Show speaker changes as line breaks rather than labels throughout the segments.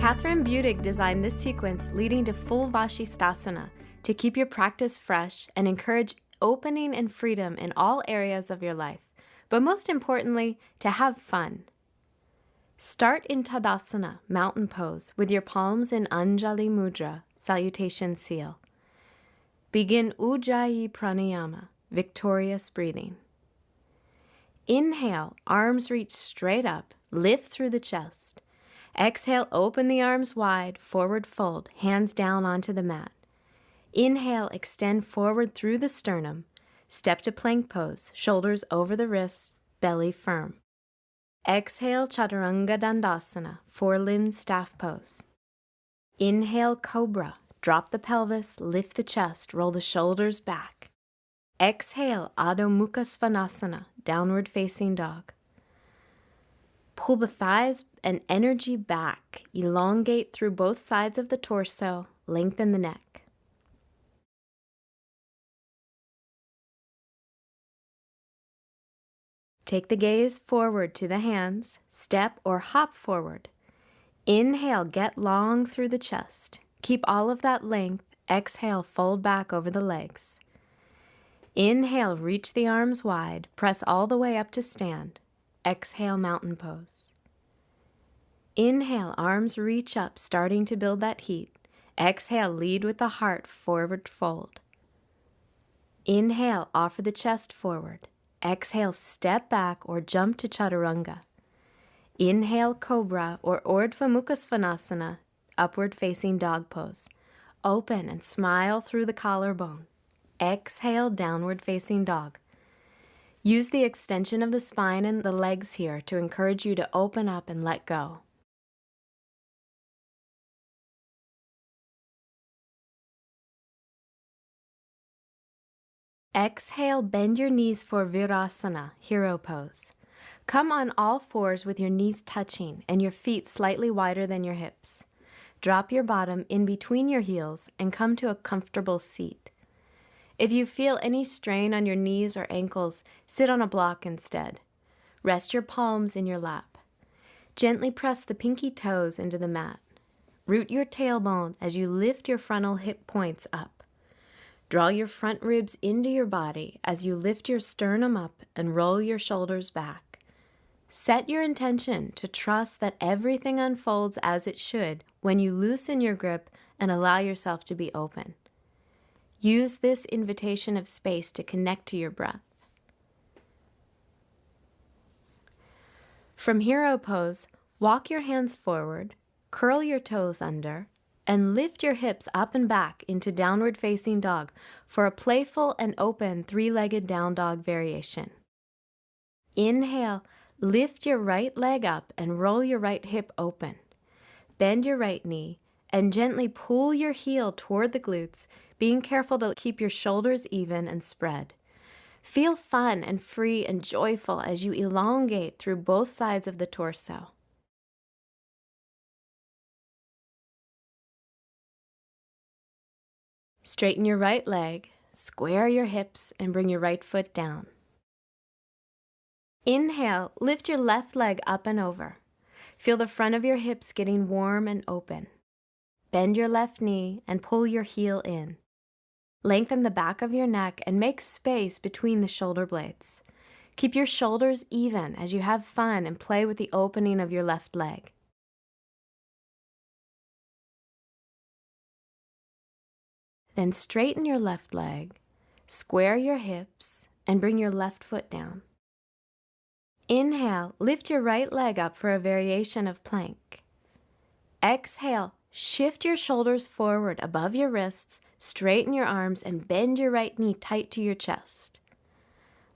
Catherine Budig designed this sequence leading to full Vashisthasana to keep your practice fresh and encourage opening and freedom in all areas of your life, but most importantly, to have fun. Start in Tadasana, mountain pose, with your palms in Anjali Mudra, salutation seal. Begin Ujjayi Pranayama, victorious breathing. Inhale, arms reach straight up, lift through the chest. Exhale, open the arms wide, forward fold, hands down onto the mat. Inhale, extend forward through the sternum. Step to plank pose, shoulders over the wrists, belly firm. Exhale, Chaturanga Dandasana, four-limbed staff pose. Inhale, Cobra. Drop the pelvis, lift the chest, roll the shoulders back. Exhale, Adho Mukha Svanasana, downward facing dog. Pull the thighs and energy back. Elongate through both sides of the torso, lengthen the neck. Take the gaze forward to the hands, step or hop forward. Inhale, get long through the chest. Keep all of that length. Exhale, fold back over the legs. Inhale, reach the arms wide. Press all the way up to stand. Exhale, mountain pose. Inhale, arms reach up, starting to build that heat. Exhale, lead with the heart, forward fold. Inhale, offer the chest forward. Exhale, step back or jump to Chaturanga. Inhale, Cobra or Urdhva Mukha Svanasana, upward facing dog pose. Open and smile through the collarbone. Exhale, downward facing dog. Use the extension of the spine and the legs here to encourage you to open up and let go. Exhale, bend your knees for Virasana, hero pose. Come on all fours with your knees touching and your feet slightly wider than your hips. Drop your bottom in between your heels and come to a comfortable seat. If you feel any strain on your knees or ankles, sit on a block instead. Rest your palms in your lap. Gently press the pinky toes into the mat. Root your tailbone as you lift your frontal hip points up. Draw your front ribs into your body as you lift your sternum up and roll your shoulders back. Set your intention to trust that everything unfolds as it should when you loosen your grip and allow yourself to be open. Use this invitation of space to connect to your breath. From hero pose, walk your hands forward, curl your toes under, and lift your hips up and back into downward facing dog for a playful and open three-legged down dog variation. Inhale, lift your right leg up and roll your right hip open. Bend your right knee and gently pull your heel toward the glutes, being careful to keep your shoulders even and spread. Feel fun and free and joyful as you elongate through both sides of the torso. Straighten your right leg, square your hips, and bring your right foot down. Inhale, lift your left leg up and over. Feel the front of your hips getting warm and open. Bend your left knee and pull your heel in. Lengthen the back of your neck and make space between the shoulder blades. Keep your shoulders even as you have fun and play with the opening of your left leg. Then straighten your left leg, square your hips, and bring your left foot down. Inhale, lift your right leg up for a variation of plank. Exhale, shift your shoulders forward above your wrists, straighten your arms, and bend your right knee tight to your chest.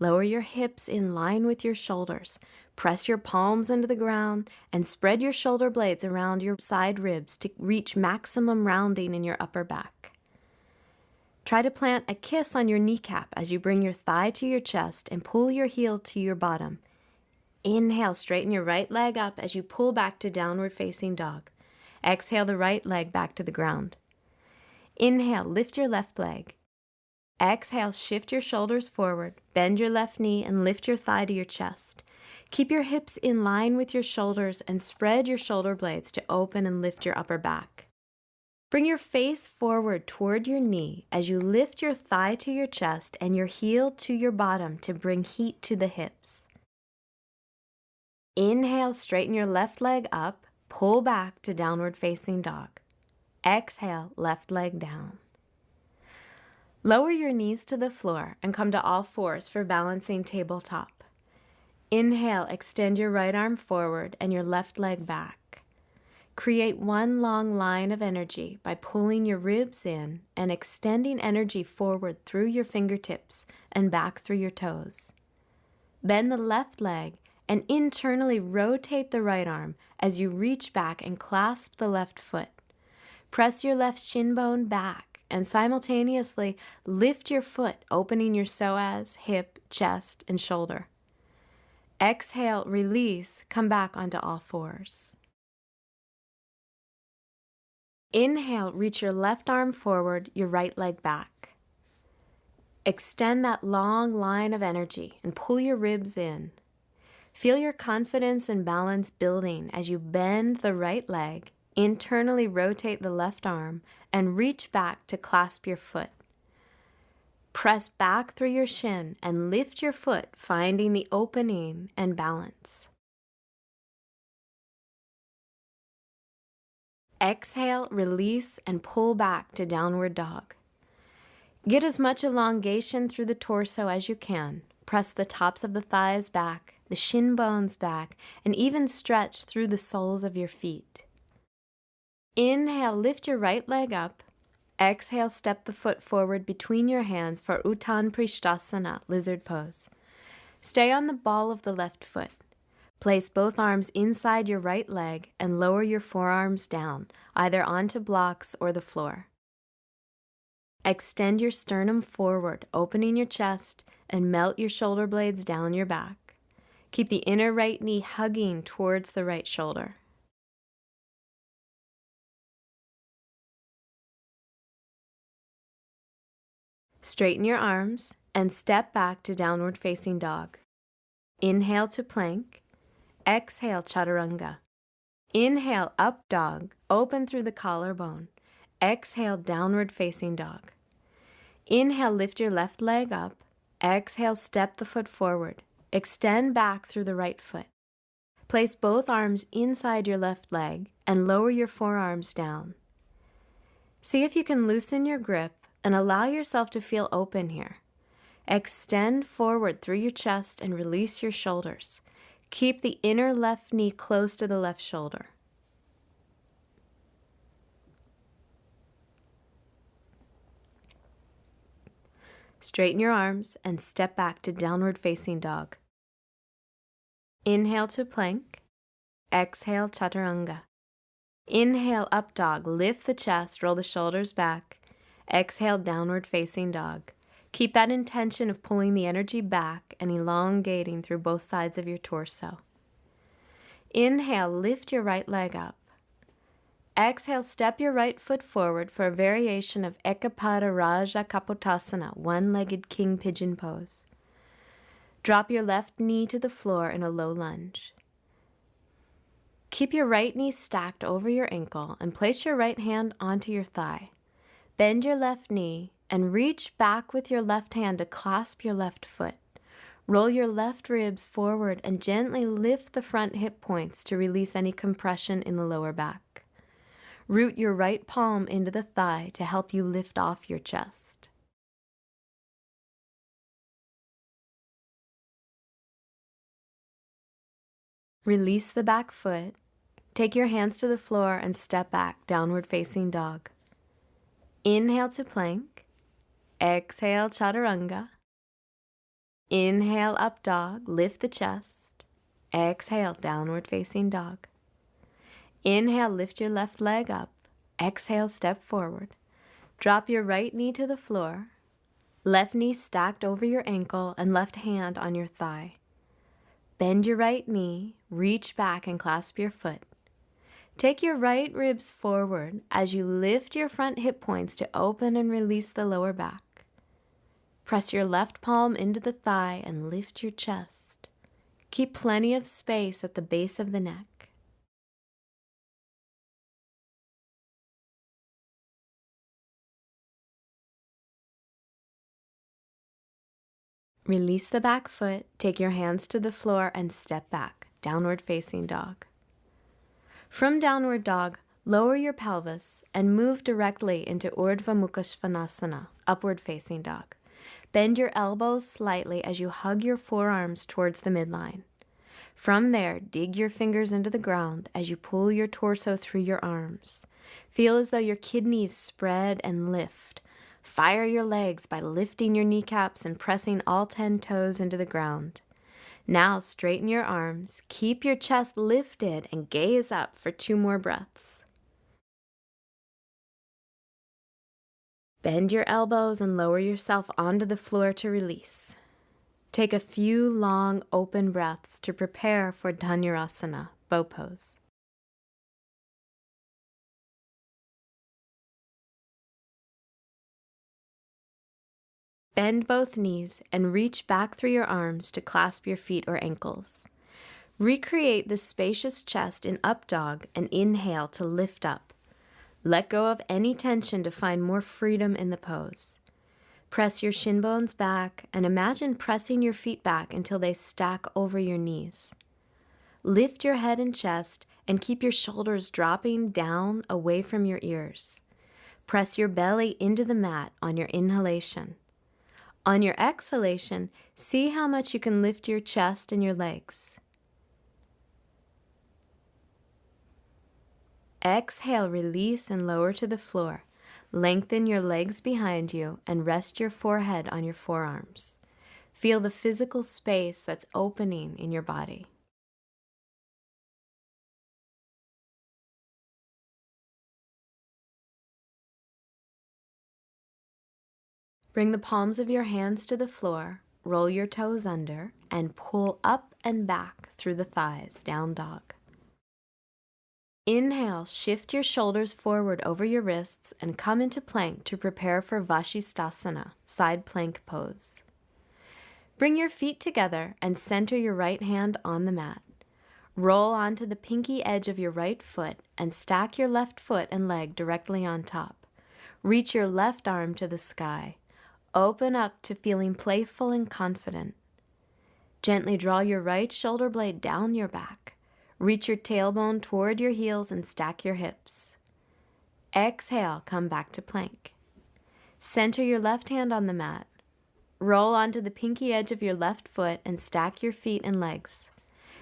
Lower your hips in line with your shoulders. Press your palms into the ground and spread your shoulder blades around your side ribs to reach maximum rounding in your upper back. Try to plant a kiss on your kneecap as you bring your thigh to your chest and pull your heel to your bottom. Inhale, straighten your right leg up as you pull back to downward facing dog. Exhale the right leg back to the ground. Inhale, lift your left leg. Exhale, shift your shoulders forward, bend your left knee and lift your thigh to your chest. Keep your hips in line with your shoulders and spread your shoulder blades to open and lift your upper back. Bring your face forward toward your knee as you lift your thigh to your chest and your heel to your bottom to bring heat to the hips. Inhale, straighten your left leg up, pull back to downward facing dog. Exhale, left leg down. Lower your knees to the floor and come to all fours for balancing tabletop. Inhale, extend your right arm forward and your left leg back. Create one long line of energy by pulling your ribs in and extending energy forward through your fingertips and back through your toes. Bend the left leg and internally rotate the right arm as you reach back and clasp the left foot. Press your left shin bone back and simultaneously lift your foot, opening your psoas, hip, chest, and shoulder. Exhale, release, come back onto all fours. Inhale, reach your left arm forward, your right leg back. Extend that long line of energy and pull your ribs in. Feel your confidence and balance building as you bend the right leg, internally rotate the left arm, and reach back to clasp your foot. Press back through your shin and lift your foot, finding the opening and balance. Exhale, release, and pull back to downward dog. Get as much elongation through the torso as you can. Press the tops of the thighs back, the shin bones back, and even stretch through the soles of your feet. Inhale, lift your right leg up. Exhale, step the foot forward between your hands for Uttanapishtasana, lizard pose. Stay on the ball of the left foot. Place both arms inside your right leg and lower your forearms down, either onto blocks or the floor. Extend your sternum forward, opening your chest, and melt your shoulder blades down your back. Keep the inner right knee hugging towards the right shoulder. Straighten your arms and step back to downward facing dog. Inhale to plank. Exhale, chaturanga. Inhale, up dog, open through the collarbone. Exhale, downward facing dog. Inhale, lift your left leg up. Exhale, step the foot forward. Extend back through the right foot. Place both arms inside your left leg and lower your forearms down. See if you can loosen your grip and allow yourself to feel open here. Extend forward through your chest and release your shoulders. Keep the inner left knee close to the left shoulder. Straighten your arms and step back to downward facing dog. Inhale to plank. Exhale, chaturanga. Inhale, up dog. Lift the chest, roll the shoulders back. Exhale, downward facing dog. Keep that intention of pulling the energy back and elongating through both sides of your torso. Inhale, lift your right leg up. Exhale, step your right foot forward for a variation of Ekapada Raja Kapotasana, one-legged king pigeon pose. Drop your left knee to the floor in a low lunge. Keep your right knee stacked over your ankle and place your right hand onto your thigh. Bend your left knee and reach back with your left hand to clasp your left foot. Roll your left ribs forward and gently lift the front hip points to release any compression in the lower back. Root your right palm into the thigh to help you lift off your chest. Release the back foot. Take your hands to the floor and step back, downward facing dog. Inhale to plank. Exhale, chaturanga. Inhale, up dog, lift the chest. Exhale, downward facing dog. Inhale, lift your left leg up. Exhale, step forward. Drop your right knee to the floor. Left knee stacked over your ankle and left hand on your thigh. Bend your right knee, reach back and clasp your foot. Take your right ribs forward as you lift your front hip points to open and release the lower back. Press your left palm into the thigh and lift your chest. Keep plenty of space at the base of the neck. Release the back foot, take your hands to the floor and step back, downward facing dog. From downward dog, lower your pelvis and move directly into Urdhva Mukha Svanasana, upward facing dog. Bend your elbows slightly as you hug your forearms towards the midline. From there, dig your fingers into the ground as you pull your torso through your arms. Feel as though your kidneys spread and lift. Fire your legs by lifting your kneecaps and pressing all 10 toes into the ground. Now straighten your arms, keep your chest lifted, and gaze up for 2 more breaths. Bend your elbows and lower yourself onto the floor to release. Take a few long open breaths to prepare for Dhanurasana, bow pose. Bend both knees and reach back through your arms to clasp your feet or ankles. Recreate the spacious chest in up dog and inhale to lift up. Let go of any tension to find more freedom in the pose. Press your shin bones back and imagine pressing your feet back until they stack over your knees. Lift your head and chest and keep your shoulders dropping down away from your ears. Press your belly into the mat on your inhalation. On your exhalation, see how much you can lift your chest and your legs. Exhale, release and lower to the floor. Lengthen your legs behind you and rest your forehead on your forearms. Feel the physical space that's opening in your body. Bring the palms of your hands to the floor, roll your toes under, and pull up and back through the thighs, down dog. Inhale, shift your shoulders forward over your wrists and come into plank to prepare for Vashisthasana, side plank pose. Bring your feet together and center your right hand on the mat. Roll onto the pinky edge of your right foot and stack your left foot and leg directly on top. Reach your left arm to the sky. Open up to feeling playful and confident. Gently draw your right shoulder blade down your back. Reach your tailbone toward your heels and stack your hips. Exhale, come back to plank. Center your left hand on the mat. Roll onto the pinky edge of your left foot and stack your feet and legs.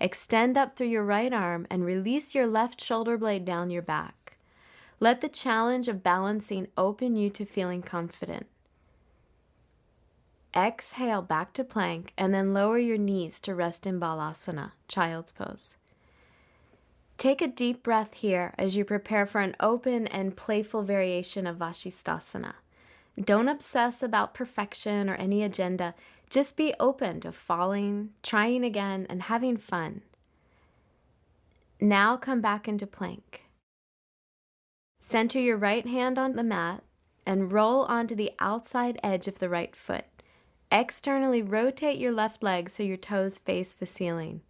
Extend up through your right arm and release your left shoulder blade down your back. Let the challenge of balancing open you to feeling confident. Exhale back to plank and then lower your knees to rest in Balasana, child's pose. Take a deep breath here as you prepare for an open and playful variation of Vashisthasana. Don't obsess about perfection or any agenda. Just be open to falling, trying again, and having fun. Now come back into plank. Center your right hand on the mat and roll onto the outside edge of the right foot. Externally rotate your left leg so your toes face the ceiling.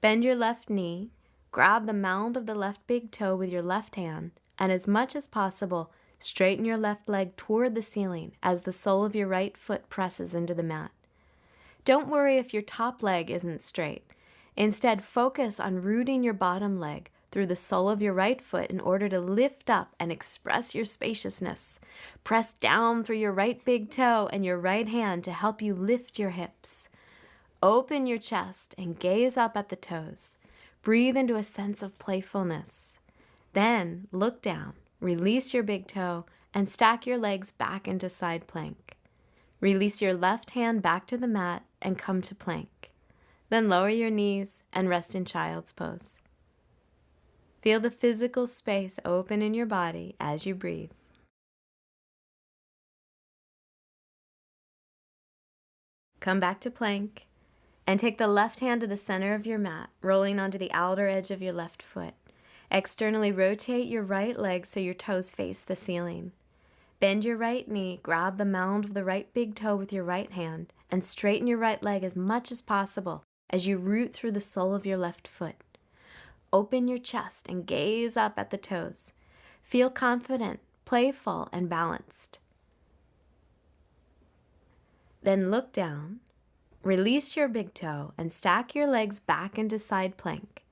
Bend your left knee, grab the mound of the left big toe with your left hand, and as much as possible, straighten your left leg toward the ceiling as the sole of your right foot presses into the mat. Don't worry if your top leg isn't straight. Instead, focus on rooting your bottom leg through the sole of your right foot in order to lift up and express your spaciousness. Press down through your right big toe and your right hand to help you lift your hips. Open your chest and gaze up at the toes. Breathe into a sense of playfulness. Then look down, release your big toe, and stack your legs back into side plank. Release your left hand back to the mat and come to plank. Then lower your knees and rest in child's pose. Feel the physical space open in your body as you breathe. Come back to plank and take the left hand to the center of your mat, rolling onto the outer edge of your left foot. Externally rotate your right leg so your toes face the ceiling. Bend your right knee, grab the mound of the right big toe with your right hand, and straighten your right leg as much as possible. as you root through the sole of your left foot. Open your chest and gaze up at the toes. Feel confident, playful, and balanced. Then look down, release your big toe, and stack your legs back into side plank.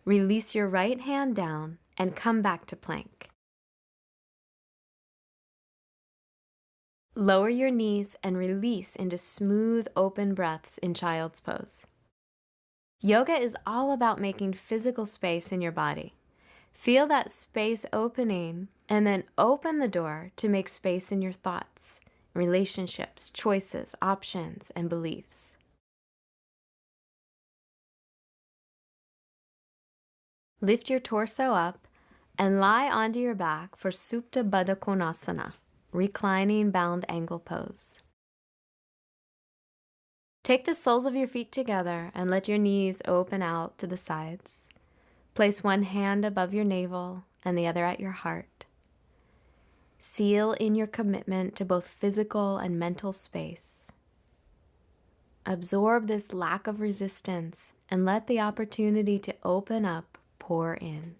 Release your right hand down and come back to plank. Lower your knees and release into smooth, open breaths in child's pose. Yoga is all about making physical space in your body. Feel that space opening and then open the door to make space in your thoughts, relationships, choices, options, and beliefs. Lift your torso up and lie onto your back for Supta Baddha Konasana, reclining bound angle pose. Take the soles of your feet together and let your knees open out to the sides. Place one hand above your navel and the other at your heart. Seal in your commitment to both physical and mental space. Absorb this lack of resistance and let the opportunity to open up pour in.